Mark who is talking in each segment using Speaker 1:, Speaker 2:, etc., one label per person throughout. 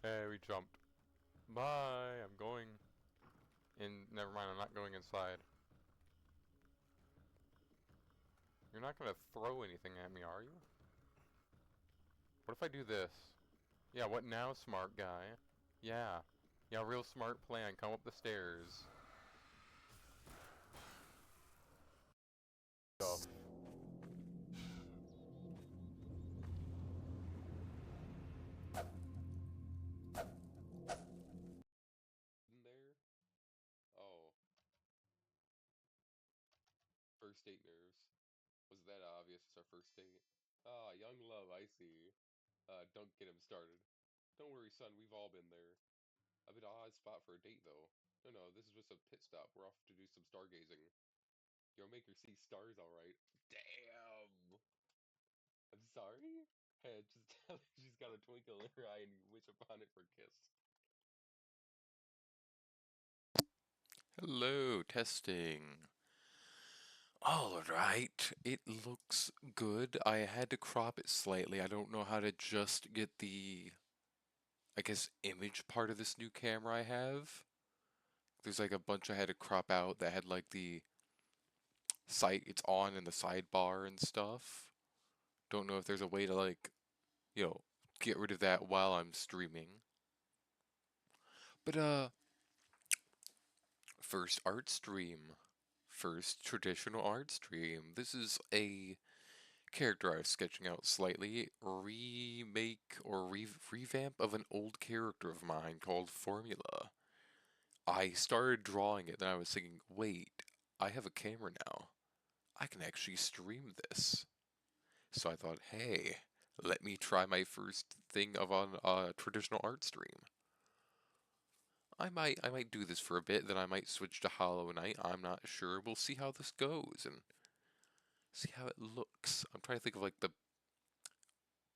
Speaker 1: Hey, we jumped. Bye, I'm going in. Never mind, I'm not going inside. You're not gonna throw anything at me, are you? What if I do this? Yeah, what now, smart guy? Yeah. Yeah, real smart plan. Come up the stairs. Stuff. In there? Oh, first date nerves. Was that obvious? It's our first date. Ah, young love, I see. Don't get him started. Don't worry, son, we've all been there. A bit odd spot for a date, though. No, no, this is just a pit stop. We're off to do some stargazing. You'll make her see stars, alright. Damn! I'm sorry? Hey, just tell her she's got a twinkle in her eye and wish upon it for a kiss. Hello, testing. Alright, it looks good. I had to crop it slightly. I don't know how to just get the, I guess, image part of this new camera I have. There's like a bunch I had to crop out that had like the sight it's on in the sidebar and stuff. Don't know if there's a way to like, you know, get rid of that while I'm streaming. But first art stream. First traditional art stream. This is a character I was sketching out slightly. Remake or revamp of an old character of mine called Formula. I started drawing it, then I was thinking, wait, I have a camera now. I can actually stream this. So I thought, hey, let me try my first thing of on a traditional art stream. I might do this for a bit, then I might switch to Hollow Knight. I'm not sure. We'll see how this goes and see how it looks. I'm trying to think of like the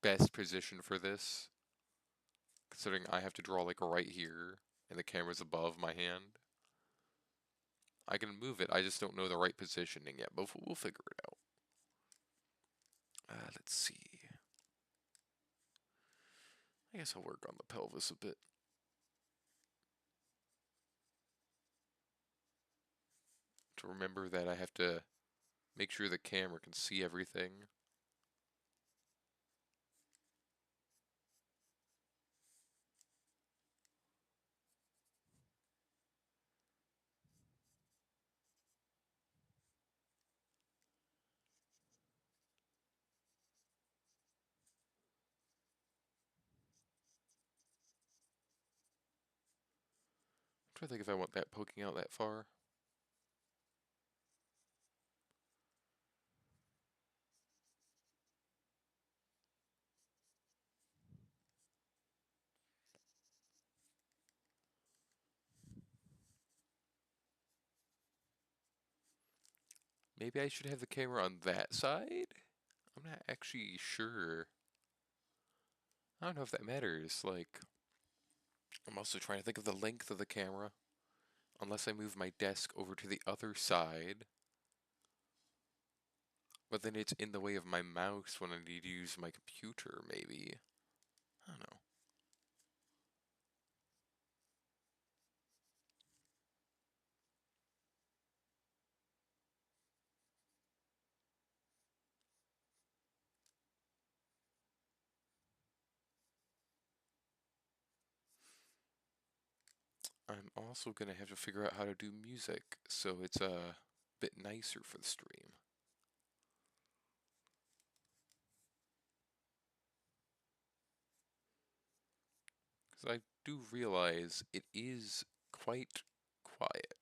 Speaker 1: best position for this, considering I have to draw like right here and the camera's above my hand. I can move it, I just don't know the right positioning yet, but we'll figure it out. Let's see. I guess I'll work on the pelvis a bit. To remember that I have to make sure the camera can see everything. I'm trying to think if I want that poking out that far. Maybe I should have the camera on that side? I'm not actually sure. I don't know if that matters. Like, I'm also trying to think of the length of the camera. Unless I move my desk over to the other side. But then it's in the way of my mouse when I need to use my computer, maybe. I don't know. I'm also gonna have to figure out how to do music so it's a bit nicer for the stream. Because I do realize it is quite quiet.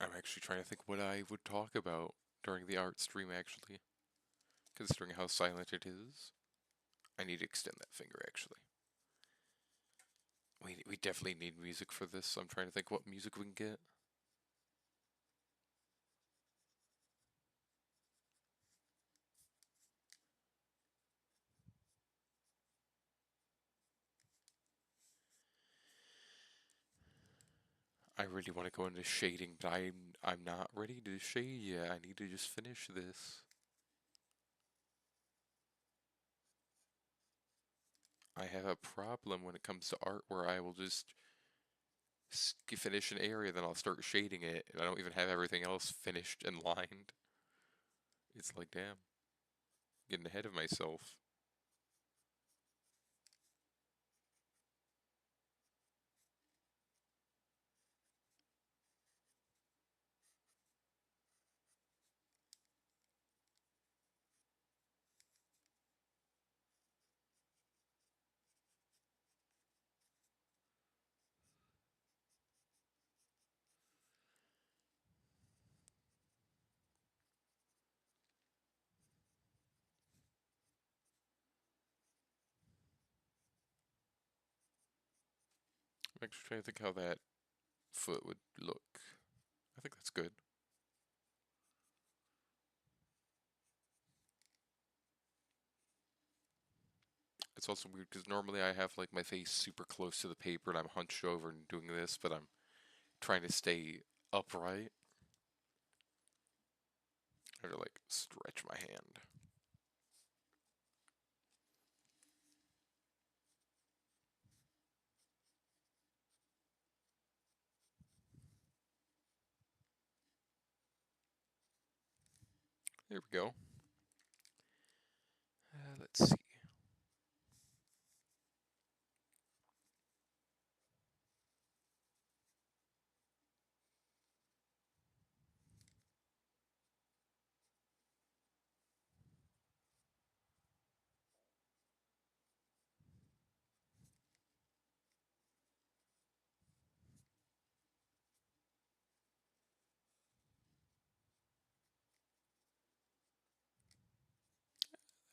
Speaker 1: I'm actually trying to think what I would talk about during the art stream, actually, considering how silent it is. I need to extend that finger, actually. We definitely need music for this, so I'm trying to think what music we can get. I really want to go into shading, but I'm not ready to shade yet. I need to just finish this. I have a problem when it comes to art where I will just finish an area, then I'll start shading it, and I don't even have everything else finished and lined. It's like, damn, getting ahead of myself. I'm actually trying to think how that foot would look. I think that's good. It's also weird because normally I have like my face super close to the paper and I'm hunched over and doing this, but I'm trying to stay upright. I have to like stretch my hand. There we go. Let's see.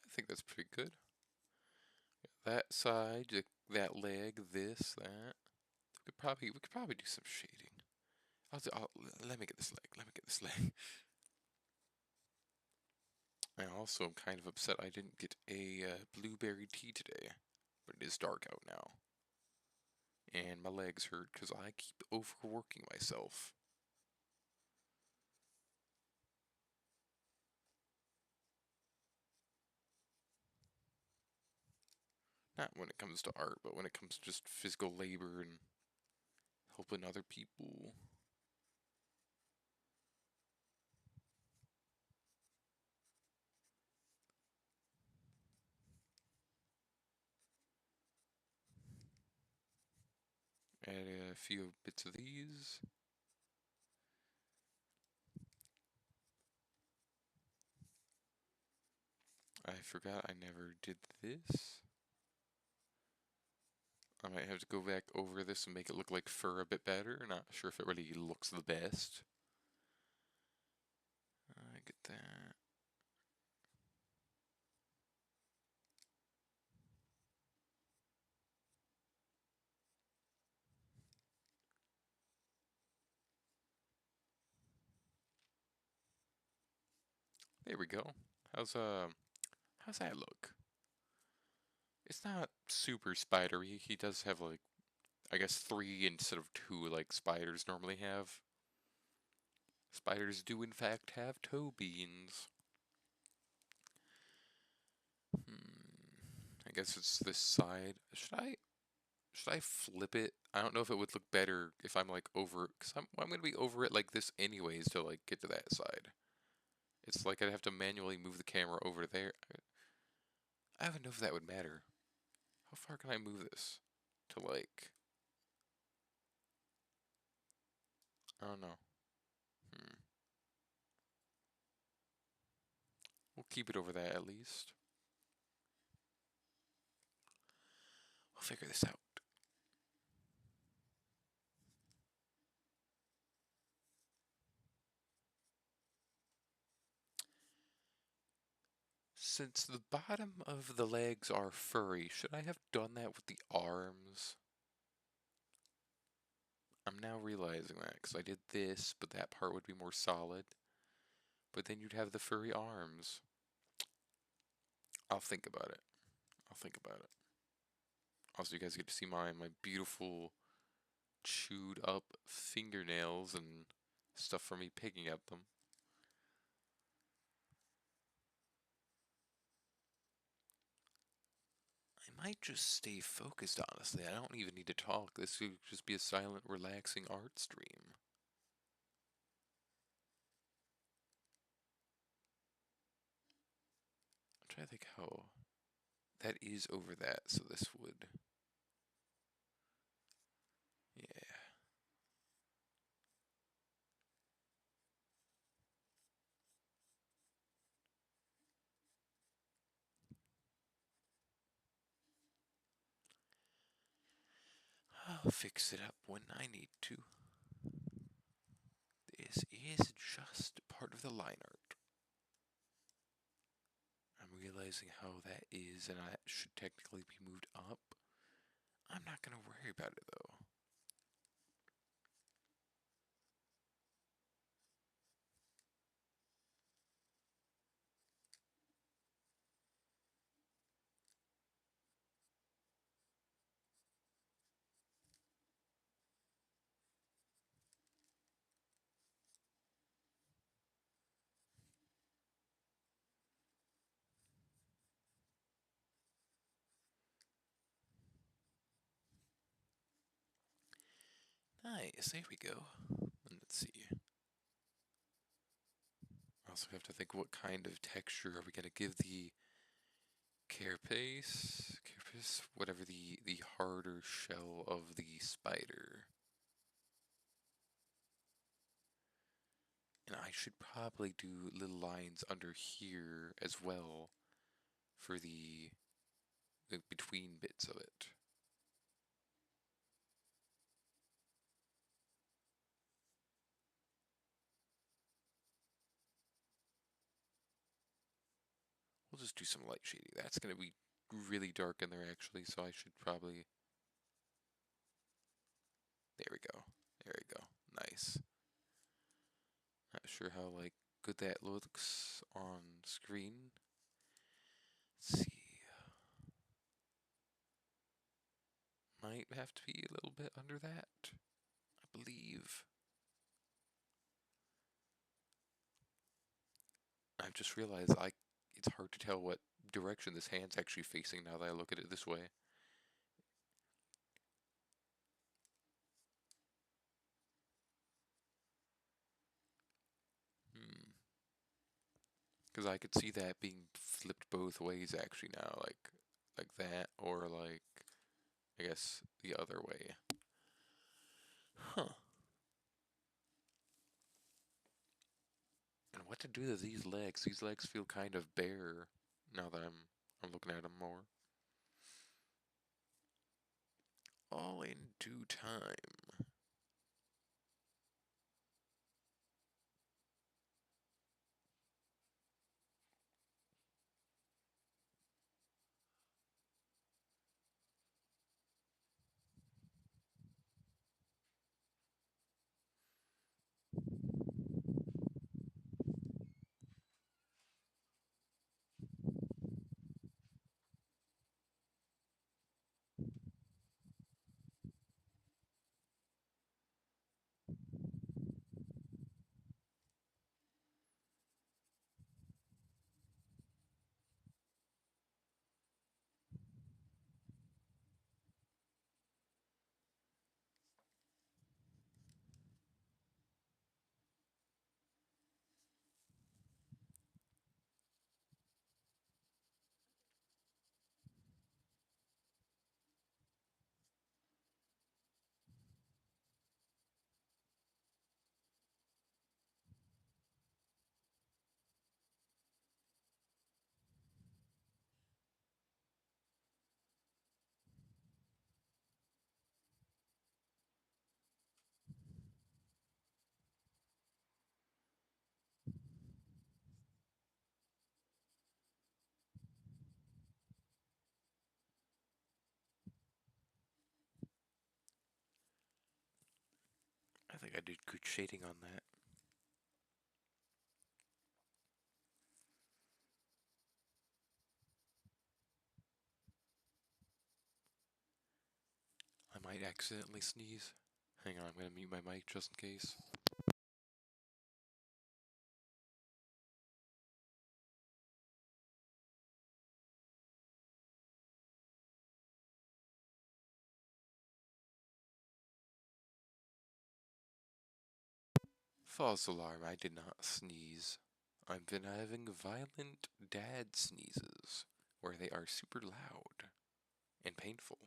Speaker 1: I think that's pretty good. That side, that leg, this, that. We could probably do some shading. Let me get this leg. Let me get this leg. I also am kind of upset I didn't get a blueberry tea today, but it is dark out now, and my legs hurt because I keep overworking myself. Not when it comes to art, but when it comes to just physical labor and helping other people. Add a few bits of these. I forgot I never did this. I might have to go back over this and make it look like fur a bit better. Not sure if it really looks the best. I get that. There we go. How's how's that look? It's not super spidery. He does have like I guess three instead of two like spiders normally have. Spiders do in fact have toe beans. I guess it's this side. Should I flip it? I don't know if it would look better if I'm like over, because I'm gonna be over it like this anyways to like get to that side. It's like I'd have to manually move the camera over there. I don't know if that would matter. How far can I move this? To like, I don't know. Hmm. We'll keep it over that at least. We'll figure this out. Since the bottom of the legs are furry, should I have done that with the arms? I'm now realizing that, because I did this, but that part would be more solid. But then you'd have the furry arms. I'll think about it. I'll think about it. Also, you guys get to see my beautiful chewed up fingernails and stuff from me picking at them. I might just stay focused, honestly. I don't even need to talk. This could just be a silent, relaxing art stream. I'm trying to think how. That is over that, so this would. Yeah. I'll fix it up when I need to. This is just part of the line art. I'm realizing how that is, and I should technically be moved up. I'm not gonna worry about it though. Nice, there we go. And let's see. I also have to think what kind of texture are we gonna give the carapace, whatever the harder shell of the spider. And I should probably do little lines under here as well for the between bits of it. We'll just do some light shading. That's gonna be really dark in there actually, so I should probably. There we go. There we go. Nice. Not sure how like good that looks on screen. Let's see. Might have to be a little bit under that, I believe. I've just realized it's hard to tell what direction this hand's actually facing now that I look at it this way. Hmm. Because I could see that being flipped both ways actually now, like that, or like I guess the other way. Huh. And what to do to these legs? These legs feel kind of bare now that I'm looking at them more. All in due time. I think I did good shading on that. I might accidentally sneeze. Hang on, I'm gonna mute my mic just in case. False alarm, I did not sneeze. I've been having violent dad sneezes, where they are super loud and painful.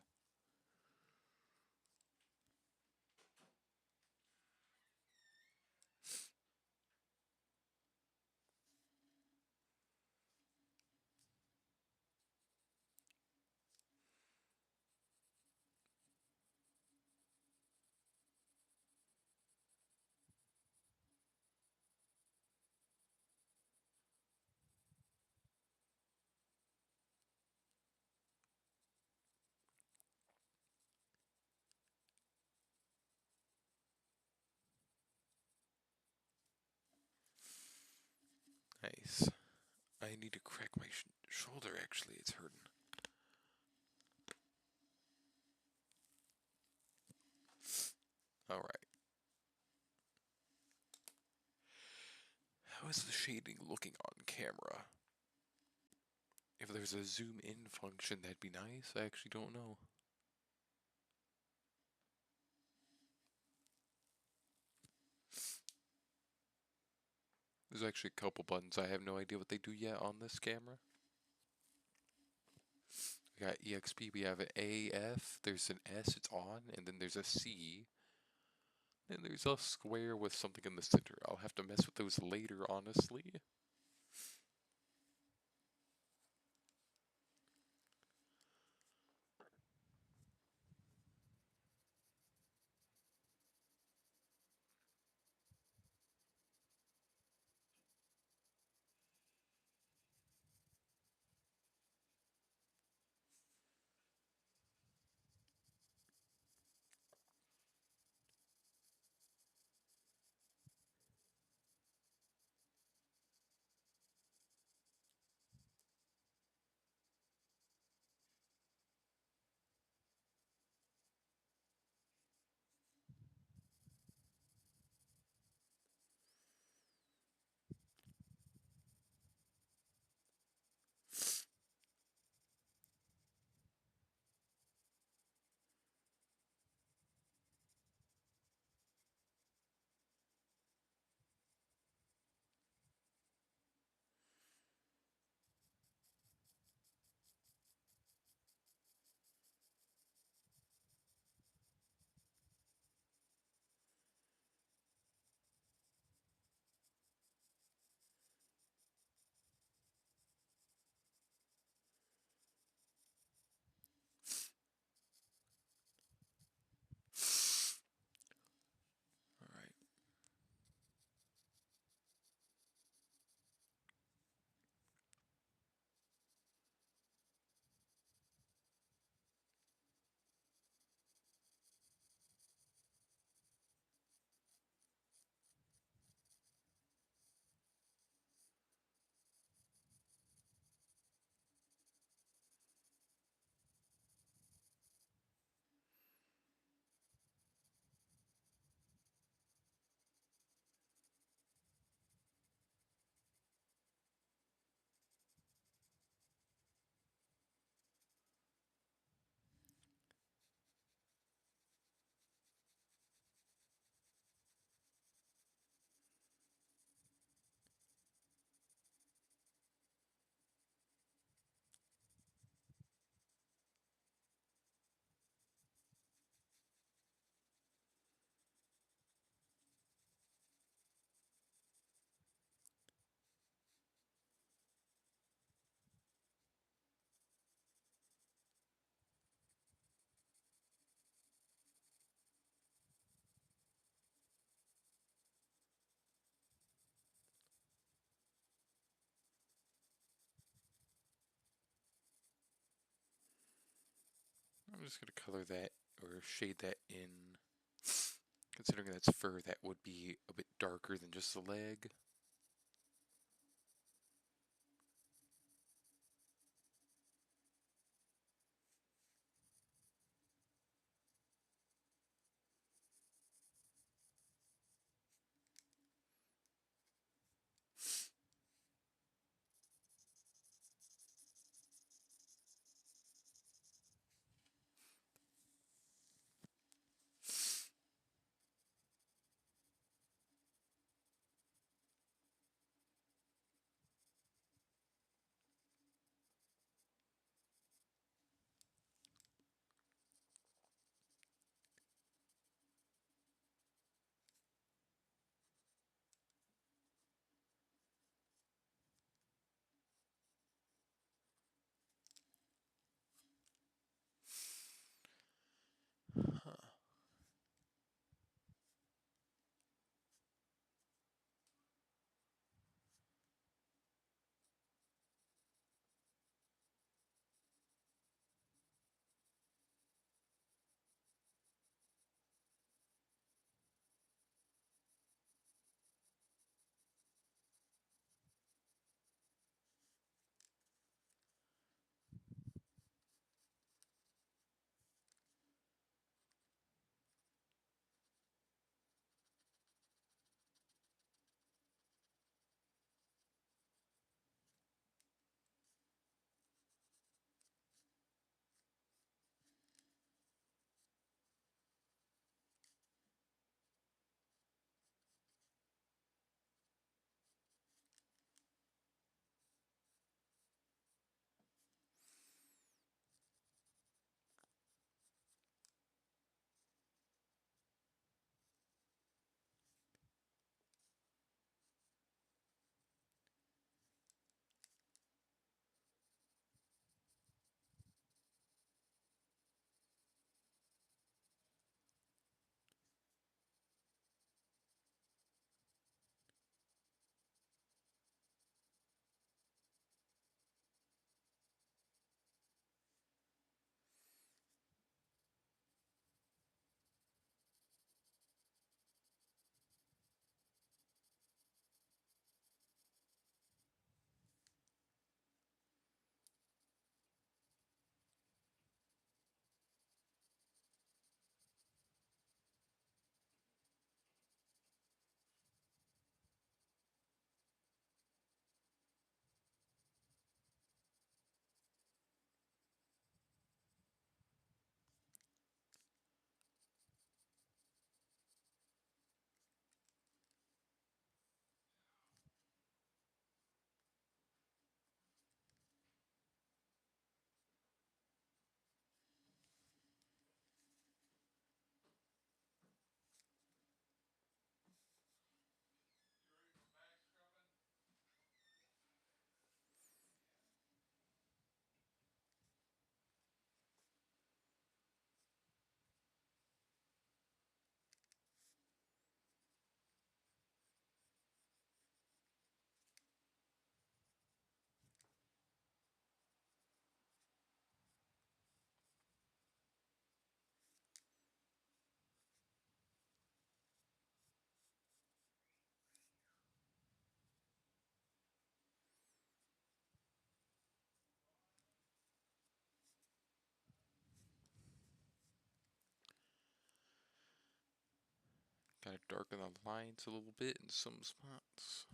Speaker 1: Nice. I need to crack my shoulder, actually, it's hurting. Alright. How is the shading looking on camera? If there's a zoom in function, that'd be nice. I actually don't know. There's actually a couple buttons. I have no idea what they do yet on this camera. We got EXP, we have an A, F, there's an S, it's on, and then there's a C. And there's a square with something in the center. I'll have to mess with those later, honestly. Alright. I'm just gonna color that, or shade that in. Considering that's fur, that would be a bit darker than just the leg. Huh. Gotta darken the lines a little bit in some spots.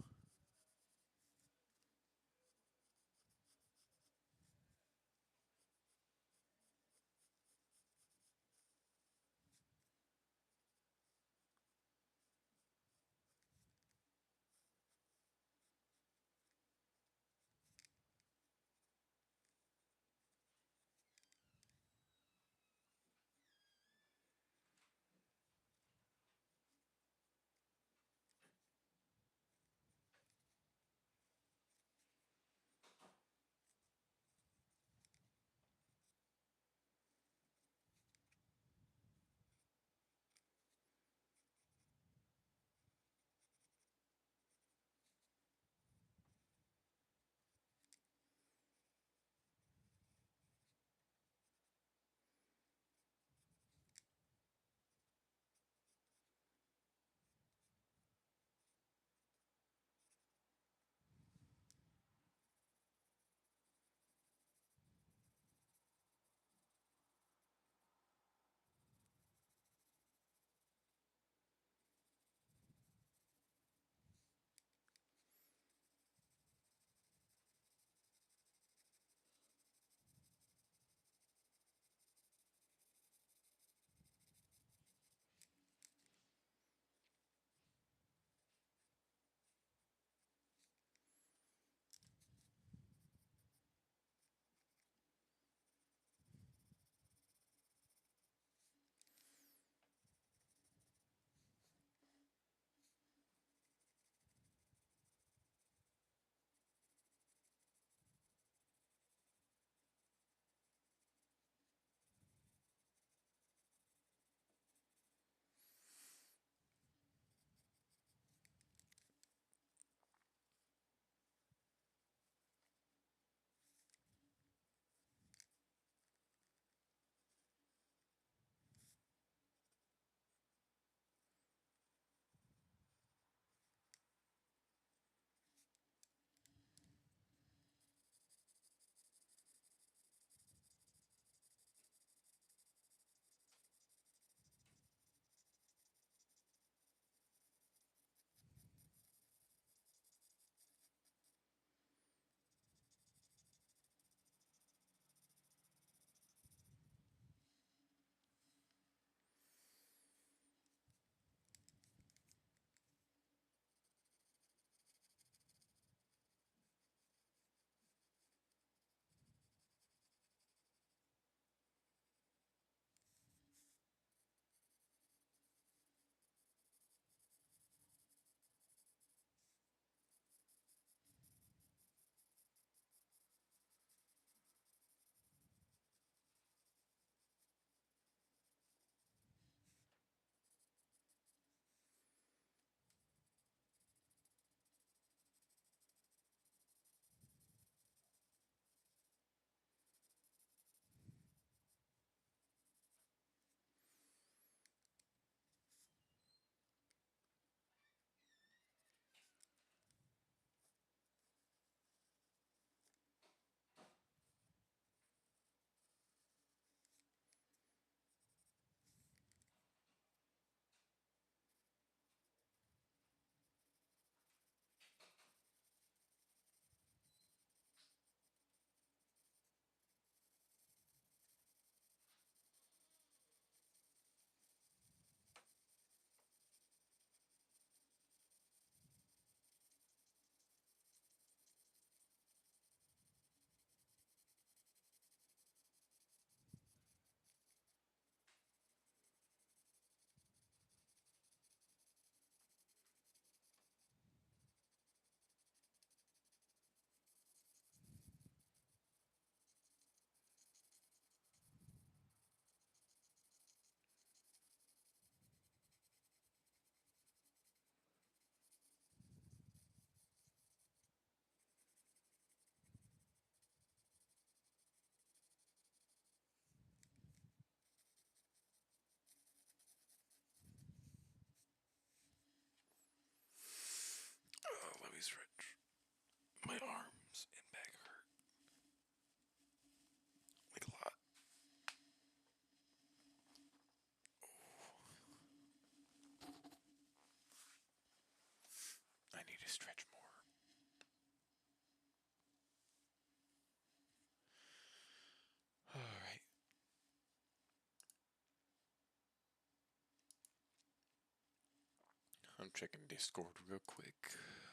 Speaker 1: I'm checking Discord real quick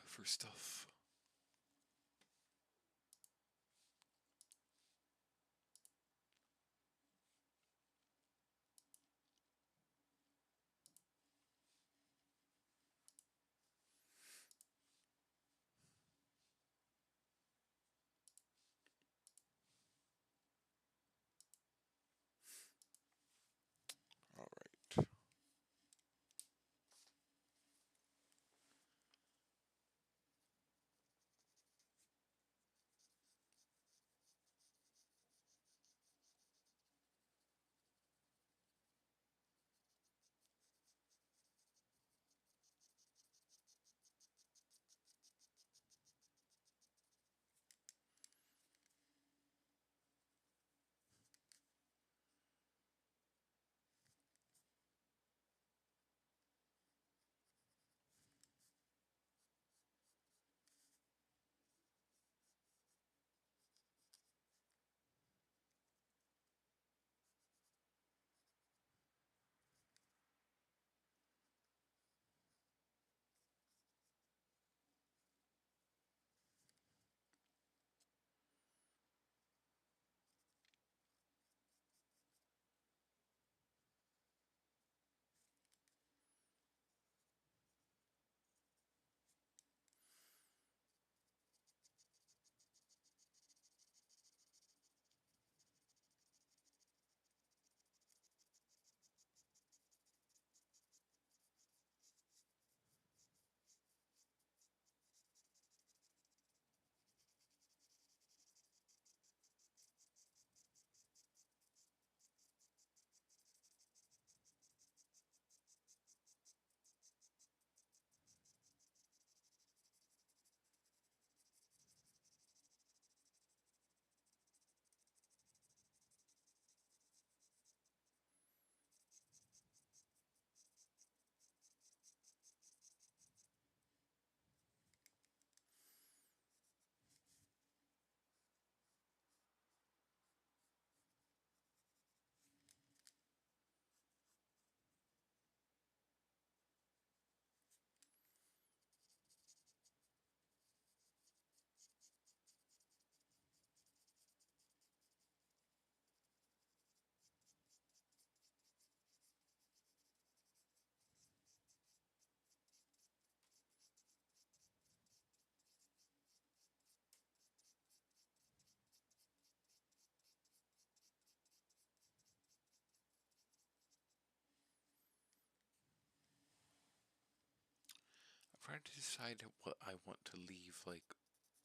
Speaker 1: for stuff. Alright. I'm trying to decide what I want to leave, like,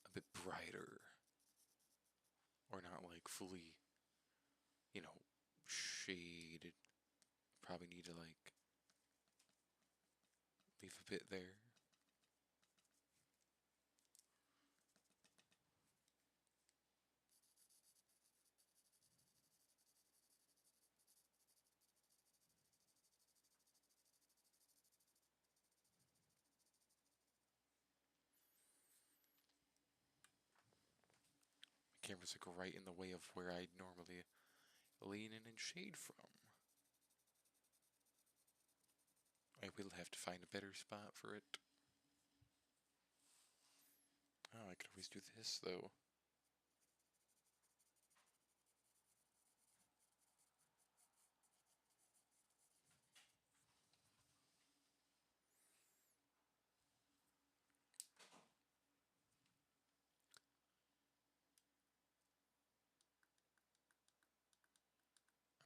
Speaker 1: a bit brighter. Or not, like, fully, you know, shaded. Probably need to, like, leave a bit there. My camera's, like, right in the way of where I'd normally lean in and shade from. I will have to find a better spot for it. Oh, I could always do this, though.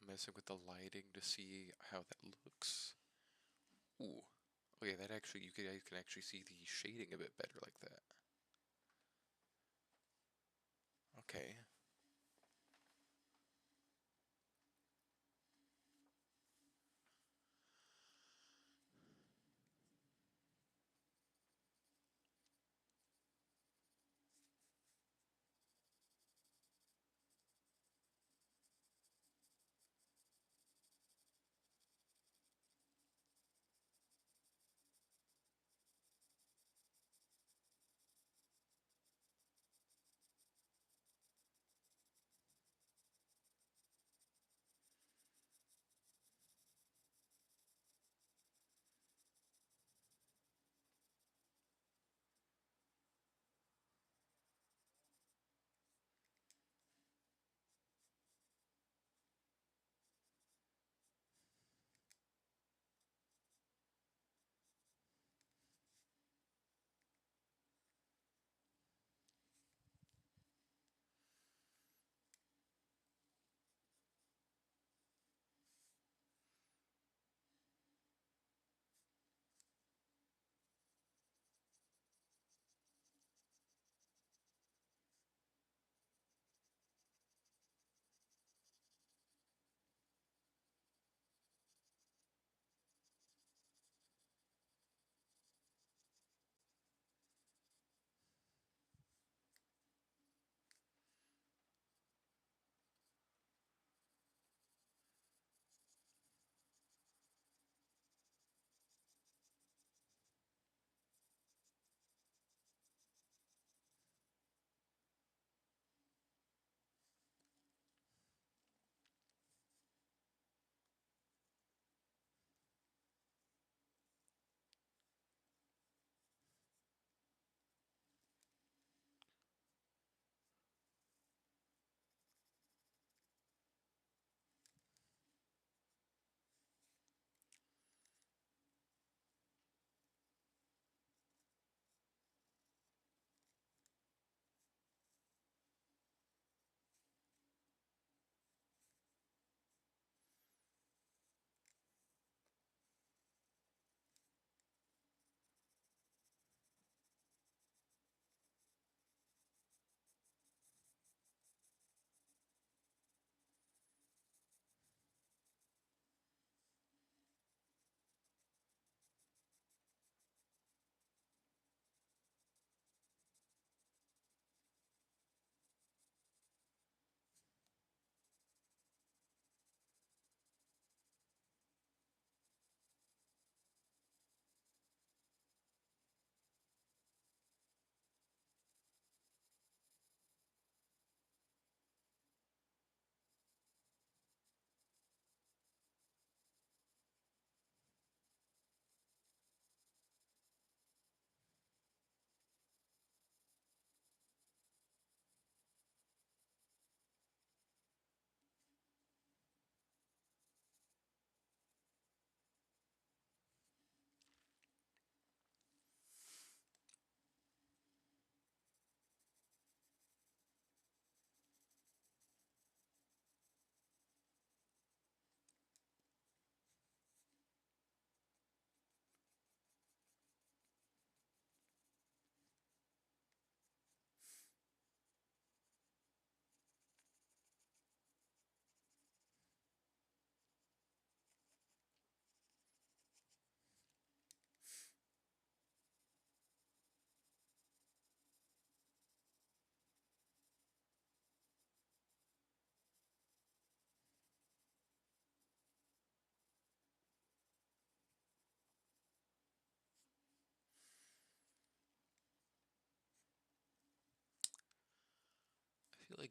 Speaker 1: I'm messing with the lighting to see how that looks. Ooh. Okay, that actually, you can actually see the shading a bit better like that. Okay.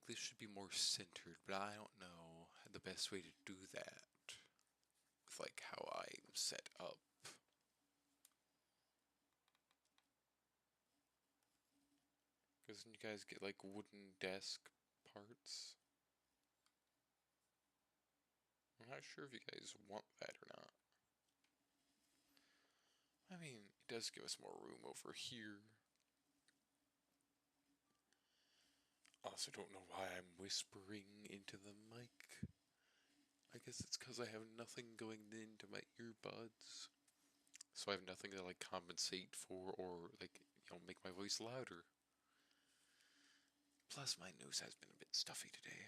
Speaker 1: like this should be more centered, but I don't know the best way to do that with like how I'm set up. Because you guys get like wooden desk parts. I'm not sure if you guys want that or not. I mean, it does give us more room over here. Also, don't know why I'm whispering into the mic. I guess it's because I have nothing going into my earbuds. So I have nothing to like compensate for or like, make my voice louder. Plus, my nose has been a bit stuffy today.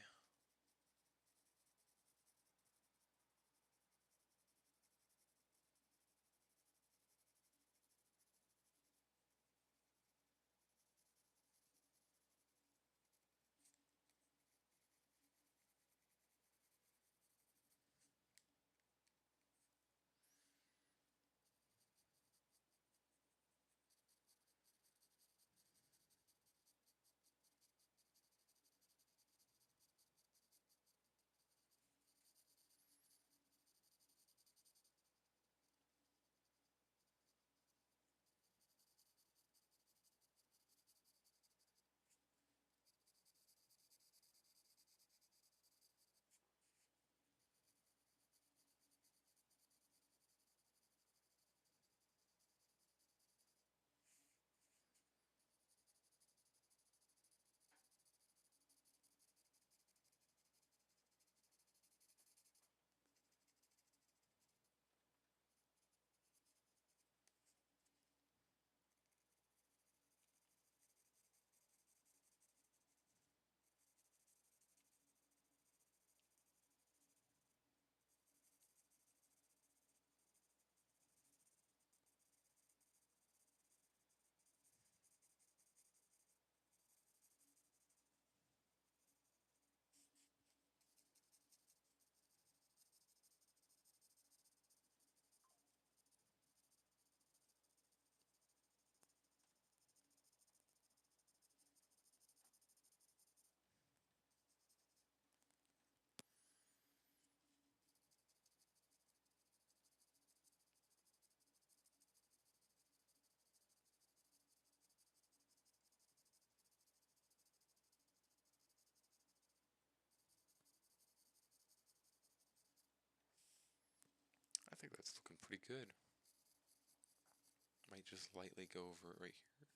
Speaker 1: I think that's looking pretty good. Might just lightly go over it right here.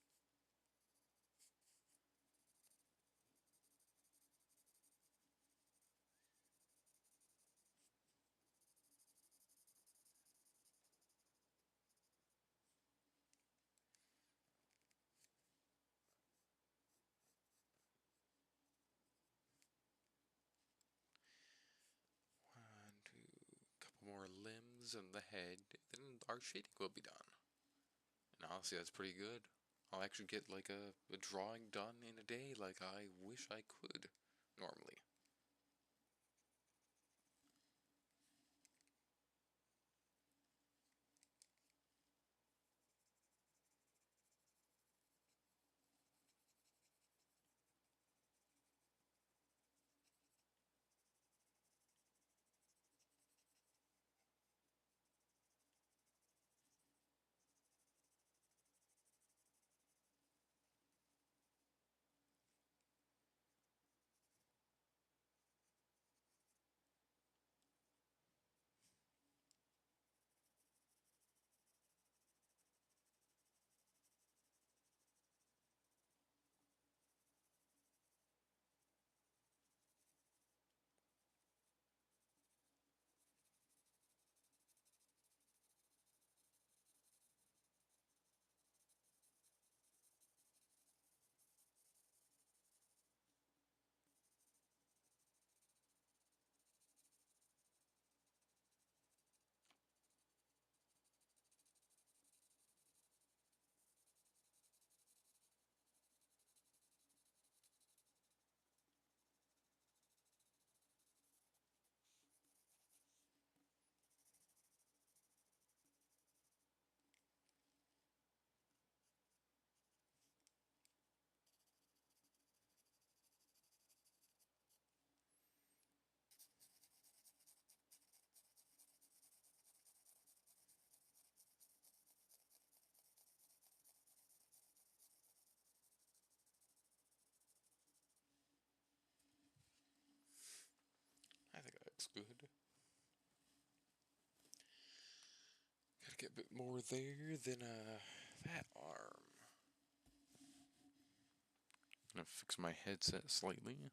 Speaker 1: One, two, couple more limbs and the head, then our shading will be done. And honestly, that's pretty good. I'll actually get like a drawing done in a day like I wish I could normally. a bit more there than that arm. I'm gonna fix my headset slightly.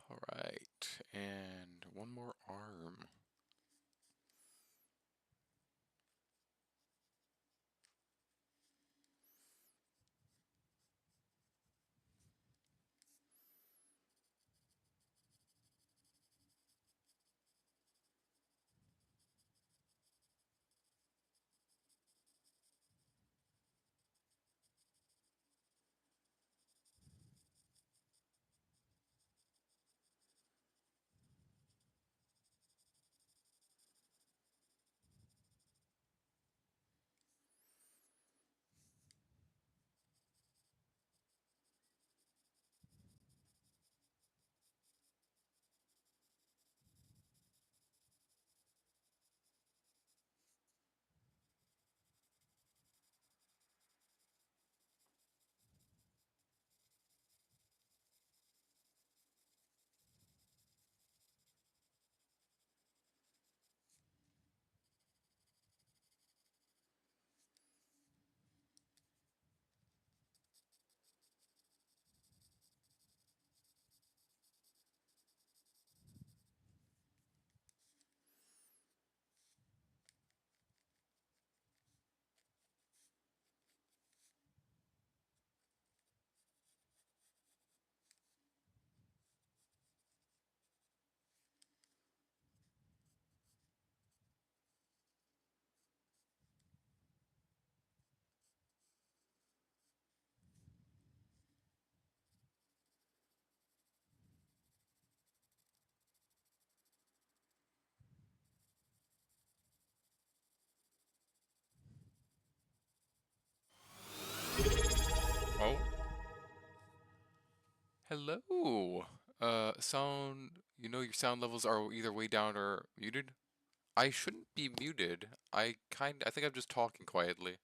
Speaker 1: Alright, and one more arm. Oh, hello. Your sound levels are either way down or muted. I shouldn't be muted. I think I'm just talking quietly.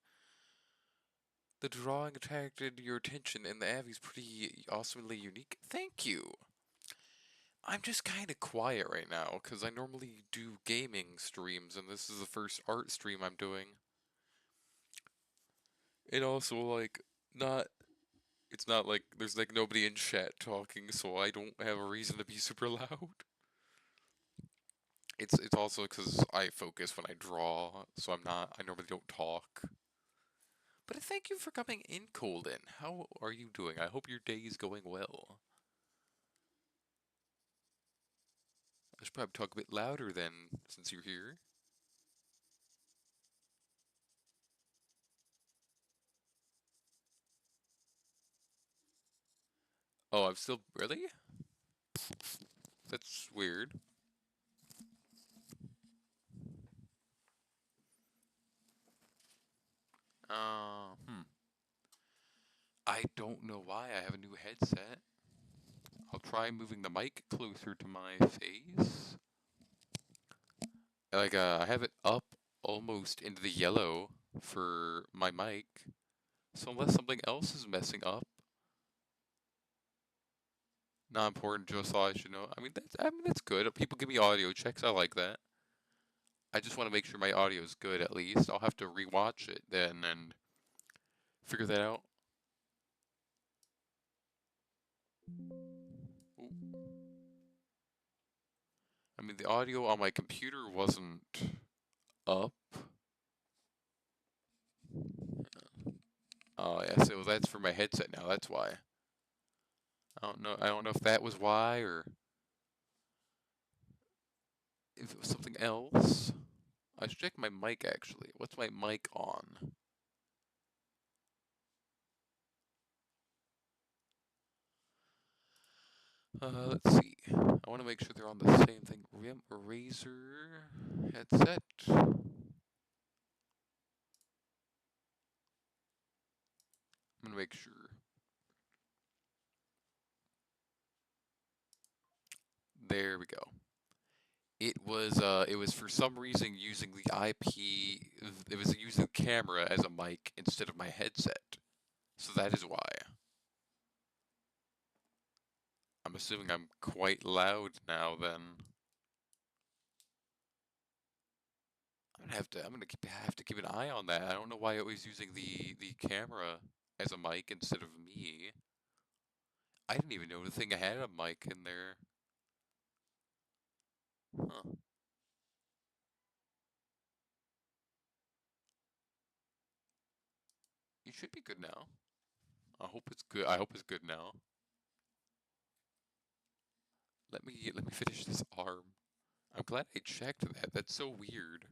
Speaker 1: The drawing attracted your attention, and the Avi's pretty awesomely unique. Thank you! I'm just kinda quiet right now, because I normally do gaming streams, and this is the first art stream I'm doing. And also, like, not it's not like there's like nobody in chat talking, so I don't have a reason to be super loud. It's also because I focus when I draw, so I normally don't talk. But thank you for coming in, Colden. How are you doing? I hope your day is going well. I should probably talk a bit louder then, since you're here. Oh, I'm still really? That's weird. Hmm. I don't know why I have a new headset. I'll try moving the mic closer to my face. Like, I have it up almost into the yellow for my mic. So unless something else is messing up, not important, just all I should know. I mean that's good. People give me audio checks. I like that. I just want to make sure my audio is good at least. I'll have to rewatch it then and figure that out. Ooh. I mean the audio on my computer wasn't up. Oh yeah, so that's for my headset now. That's why. I don't know. I don't know if that was why or if it was something else. I should check my mic actually. What's my mic on? Let's see. I want to make sure they're on the same thing. Razer headset. I'm gonna make sure. There we go. It was for some reason using the IP. It was using the camera as a mic instead of my headset. So that is why. I'm assuming I'm quite loud now. Then have to keep an eye on that. I don't know why it was using the camera as a mic instead of me. I didn't even know the thing had a mic in there. Huh. You should be good now. I hope it's good. I hope it's good now. Let me finish this arm. I'm glad I checked that. That's so weird.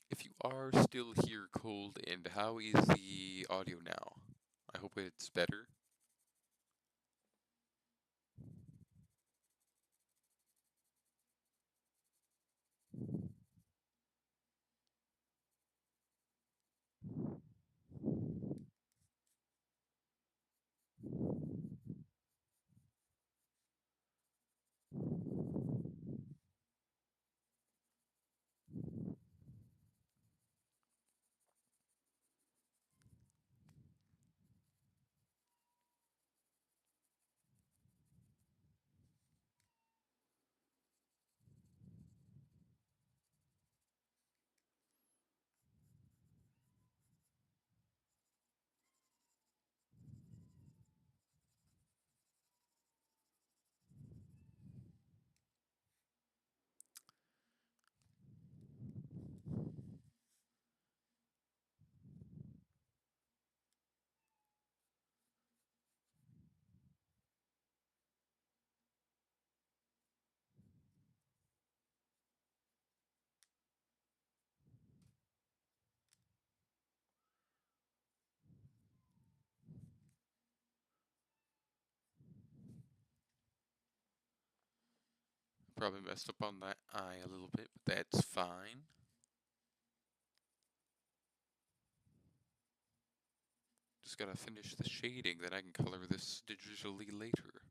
Speaker 1: If you are still here, cold, and how is the audio now? I hope it's better. Probably messed up on that eye a little bit, but that's fine. Just gotta finish the shading, then I can color this digitally later.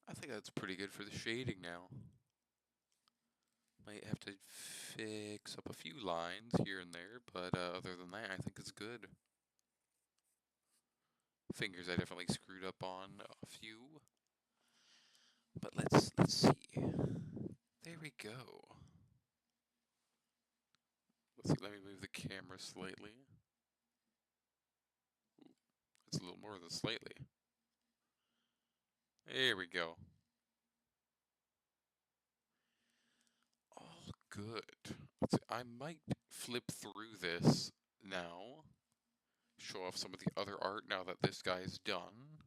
Speaker 1: I think that's pretty good for the shading now. Might have to fix up a few lines here and there, but other than that, I think it's good. Fingers I definitely screwed up on a few. But let's see. There we go. Let's see, let me move the camera slightly. Ooh, it's a little more than slightly. There we go. All good. Let's see, I might flip through this now. Show off some of the other art now that this guy's done.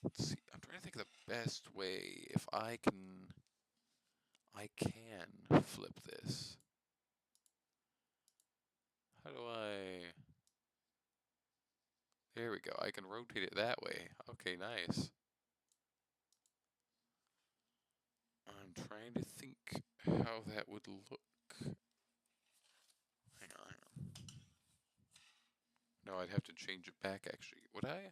Speaker 1: Let's see, I'm trying to think of the best way. If I can flip this. How do I... There we go, I can rotate it that way. Okay, nice. I'm trying to think how that would look. Hang on, hang on. No, I'd have to change it back actually. Would I?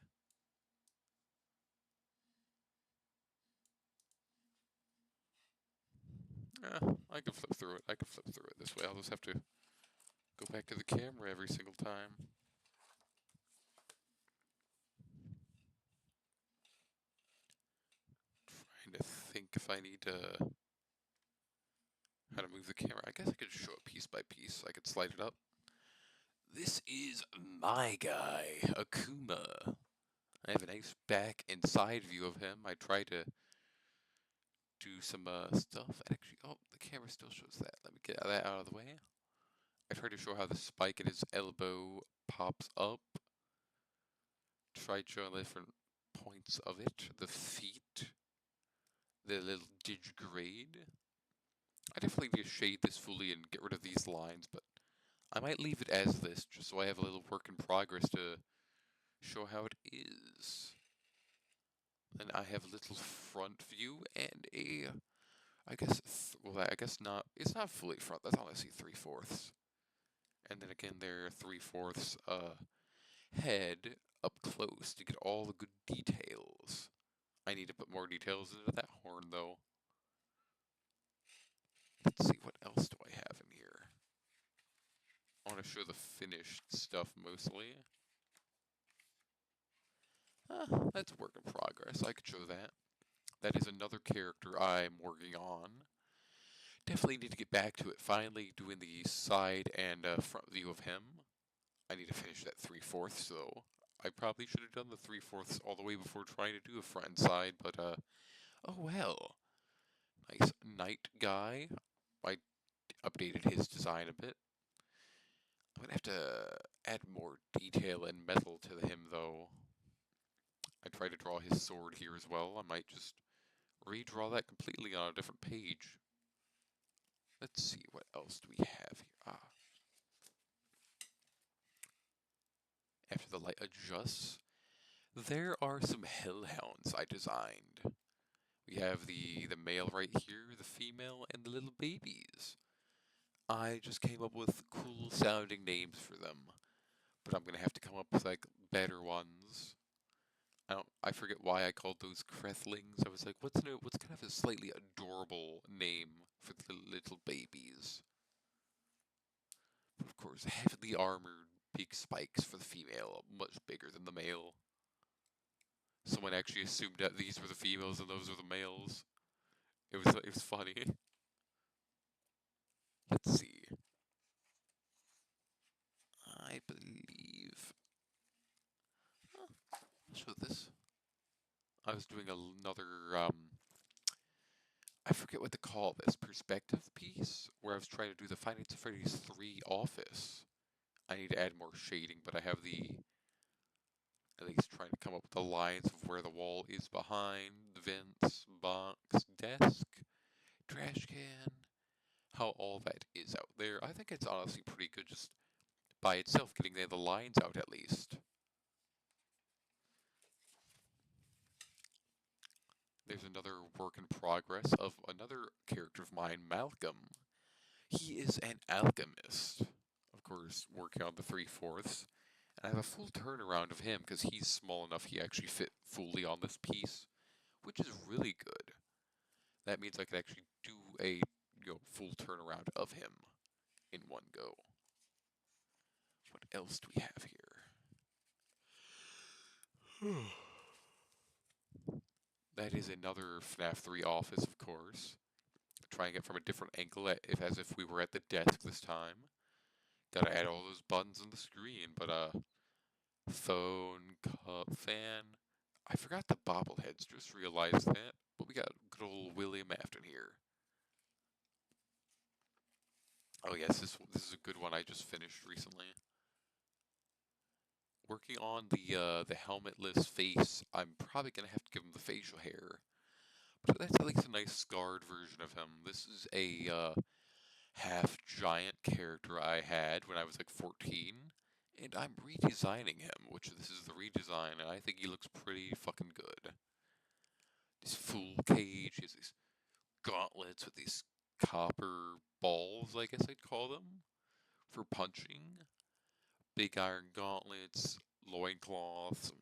Speaker 1: I can flip through it. I can flip through it this way. I'll just have to go back to the camera every single time. Trying to think if I need how to move the camera. I guess I could show it piece by piece. I could slide it up. This is my guy, Akuma. I have a nice back and side view of him. I try to do some stuff. Actually, oh, the camera still shows that. Let me get that out of the way. I try to show how the spike at his elbow pops up. Try showing the different points of it. The feet. The little digigrade. I definitely need to shade this fully and get rid of these lines, but I might leave it as this, just so I have a little work in progress to show how it is. Then I have a little front view and a, I guess, well, I guess not, it's not fully front, that's honestly 3/4. And then again, there are 3/4 head up close to get all the good details. I need to put more details into that horn, though. Let's see, what else do I have in here? I want to show the finished stuff mostly. That's work in progress. I could show that. That is another character I'm working on. Definitely need to get back to it. Finally doing the side and front view of him. I need to finish that 3/4 though. I probably should have done the 3/4 all the way before trying to do a front and side, but oh well. Nice knight guy. I updated his design a bit. I'm gonna have to add more detail and metal to him though. I tried to draw his sword here as well. I might just redraw that completely on a different page. Let's see, what else do we have here? After the light adjusts, there are some hellhounds I designed. We have the male right here, the female, and the little babies. I just came up with cool sounding names for them. but I'm gonna have to come up with like better ones. I forget why I called those Krethlings. I was like, what's kind of a slightly adorable name for the little babies? But of course, heavily armored, big spikes for the female, much bigger than the male. Someone actually assumed that these were the females and those were the males. It was funny. Let's see. I believe. Huh, I'll show this. I was doing another I forget what to call this, perspective piece, where I was trying to do the Five Nights at Freddy's 3 office. I need to add more shading, but I have at least trying to come up with the lines of where the wall is behind, the vents, box, desk, trash can, how all that is out there. I think it's honestly pretty good just by itself, getting the lines out at least. There's another work in progress of another character of mine, Malcolm. He is an alchemist. Of course, working on the 3/4. And I have a full turnaround of him because he's small enough he actually fit fully on this piece, which is really good. That means I could actually do a full turnaround of him in one go. What else do we have here? That is another FNAF 3 office, of course. Trying it from a different angle, as if we were at the desk this time. Gotta add all those buttons on the screen, but phone, cup, fan. I forgot the bobbleheads, just realized that. But we got good old William Afton here. Oh yes, this is a good one I just finished recently. Working on the helmetless face, I'm probably gonna have to give him the facial hair. But that's at least a nice scarred version of him. This is a half giant character I had when I was like 14, and I'm redesigning him, which this is the redesign, and I think he looks pretty fucking good. This full cage, he has these gauntlets with these copper balls, I guess I'd call them, for punching. Big iron gauntlets, loincloths,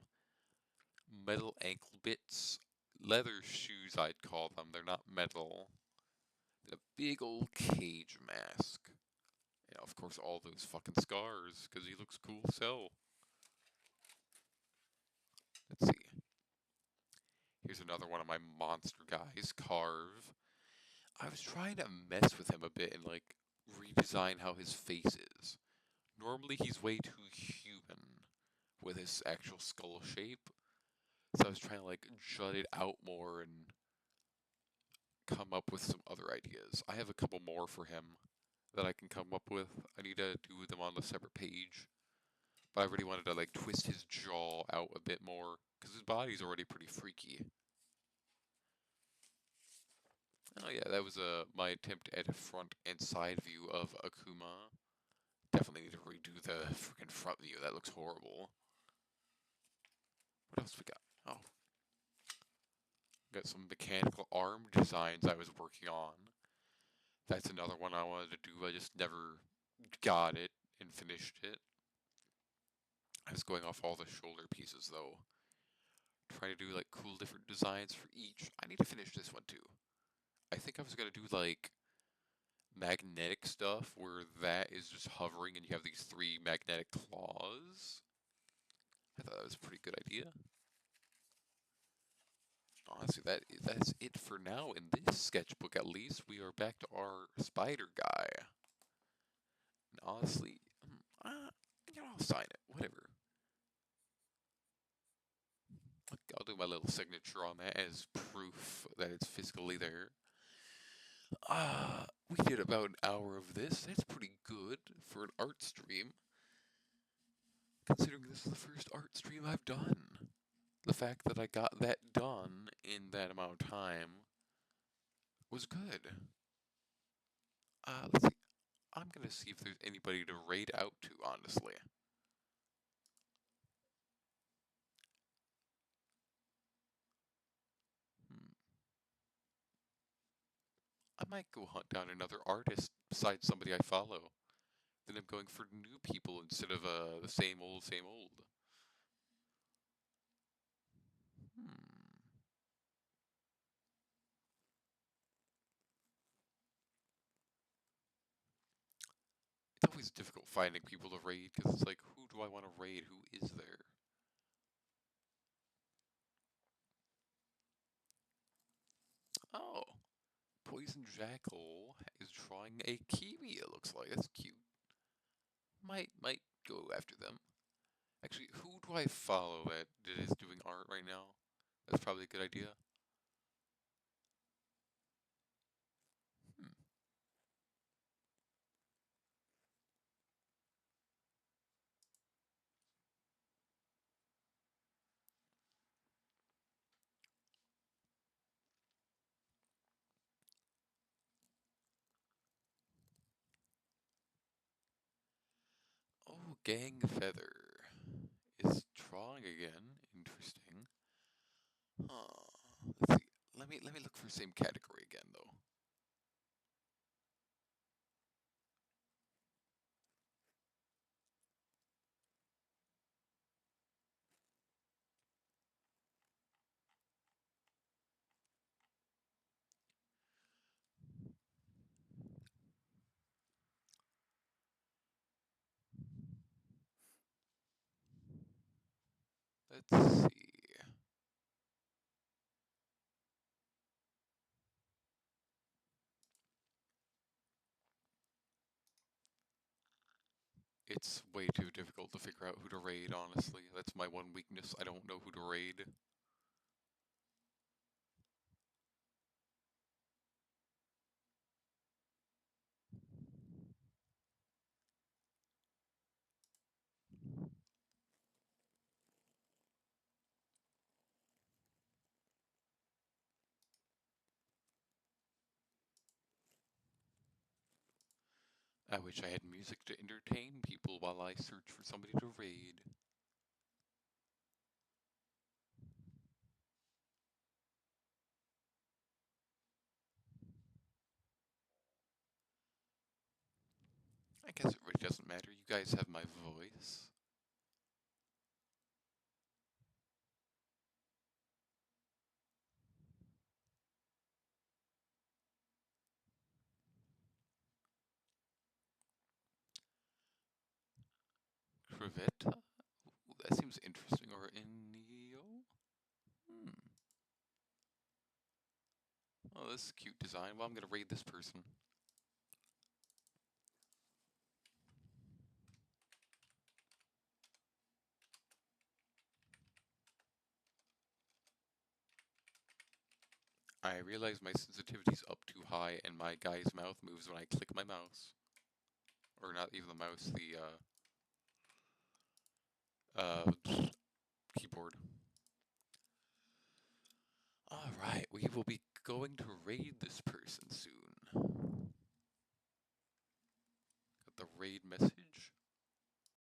Speaker 1: metal ankle bits, leather shoes I'd call them, they're not metal. And a big old cage mask. And of course all those fucking scars, because he looks cool so. Let's see. Here's another one of my monster guys, Carve. I was trying to mess with him a bit and like redesign how his face is. Normally he's way too human with his actual skull shape. So I was trying to like jut it out more and come up with some other ideas. I have a couple more for him that I can come up with. I need to do them on a separate page. But I really wanted to like twist his jaw out a bit more because his body's already pretty freaky. Oh yeah, that was my attempt at a front and side view of Akuma. Definitely need to redo the freaking front view. That looks horrible. What else we got? Oh, got some mechanical arm designs I was working on. That's another one I wanted to do. I just never got it and finished it. I was going off all the shoulder pieces though. Trying to do like cool different designs for each. I need to finish this one too. I think I was gonna do like magnetic stuff where that is just hovering and you have these three magnetic claws. I thought that was a pretty good idea. Honestly, that's it for now in this sketchbook. At least we are back to our spider guy. And honestly, I'll sign it. Whatever. I'll do my little signature on that as proof that it's physically there. We did about an hour of this. That's pretty good for an art stream, considering this is the first art stream I've done. The fact that I got that done in that amount of time was good. Let's see. I'm gonna see if there's anybody to raid out to, honestly. Hmm. I might go hunt down another artist besides somebody I follow. Then I'm going for new people instead of the same old, same old. Hmm. It's always difficult finding people to raid because it's like, who do I want to raid? Who is there? Oh, Poison Jackal is drawing a kiwi. It looks like that's cute. Might go after them. Actually, who do I follow that is doing art right now? That's probably a good idea. Hmm. Oh, Gang Feather is drawing again. Interesting. Huh. Let's see. Let me look for the same category again though. Let's see. It's way too difficult to figure out who to raid, honestly. That's my one weakness. I don't know who to raid. I wish I had music to entertain people while I search for somebody to raid. I guess it really doesn't matter. You guys have my voice. Crevetta? Ooh, that seems interesting. Or Inio? Hmm. Oh, this is a cute design. Well, I'm gonna raid this person. I realize my sensitivity's up too high and my guy's mouth moves when I click my mouse. Or not even the mouse, the keyboard. Alright, we will be going to raid this person soon. Got the raid message